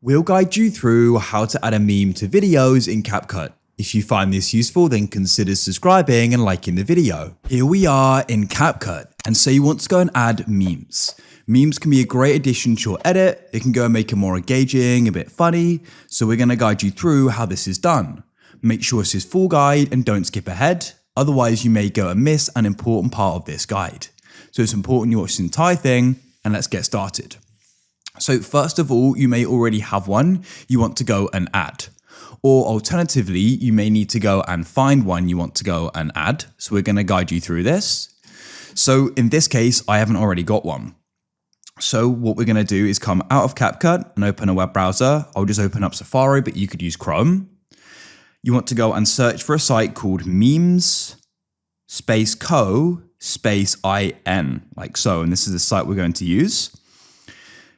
We'll guide you through how to add a meme to videos in CapCut. If you find this useful, then consider subscribing and liking the video. Here we are in CapCut, and so you want to go and add memes. Memes can be a great addition to your edit. It can go and make it more engaging, a bit funny. So we're going to guide you through how this is done. Make sure this is full guide and don't skip ahead. Otherwise, you may go and miss an important part of this guide. So it's important you watch the entire thing, and let's get started. So first of all, you may already have one you want to go and add. Or alternatively, you may need to go and find one you want to go and add. So we're going to guide you through this. So in this case, I haven't already got one. So what we're going to do is come out of CapCut and open a web browser. I'll just open up Safari, but you could use Chrome. You want to go and search for a site called memes space co space in, like so. And this is the site we're going to use.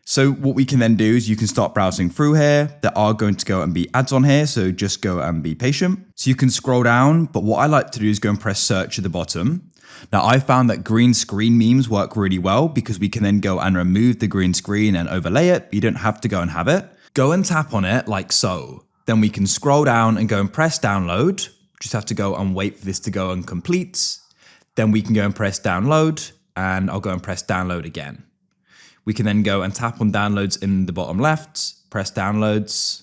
So what we can then do is you can start browsing through here. There are going to go and be ads on here, so just go and be patient. So you can scroll down, but what I like to do is go and press search at the bottom. Now I found that green screen memes work really well because we can then go and remove the green screen and overlay it. You don't have to go and have it. Go and tap on it like so. Then we can scroll down and go and press download. Just have to go and wait for this to go and complete. Then we can go and press download, and I'll go and press download again. We can then go and tap on downloads in the bottom left, press downloads,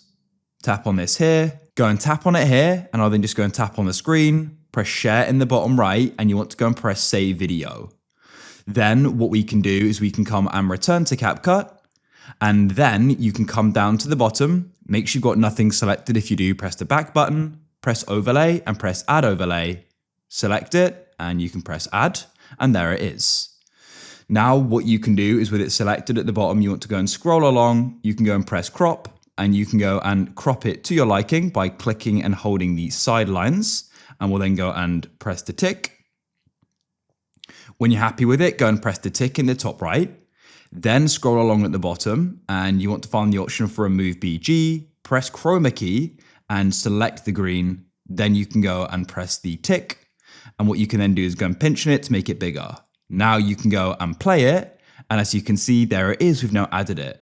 tap on this here, go and tap on it here, and I'll then just go and tap on the screen, press share in the bottom right, and you want to go and press save video. Then what we can do is we can come and return to CapCut, and then you can come down to the bottom, make sure you've got nothing selected. If you do, press the back button, press overlay and press add overlay, select it, and you can press add, and there it is. Now what you can do is with it selected at the bottom, you want to go and scroll along, you can go and press crop, and you can go and crop it to your liking by clicking and holding the sidelines, and we'll then go and press the tick. When you're happy with it, go and press the tick in the top right, then scroll along at the bottom, and you want to find the option for remove BG, press chroma key, and select the green, then you can go and press the tick, and what you can then do is go and pinch on it to make it bigger. Now you can go and play it, and as you can see, there it is, we've now added it.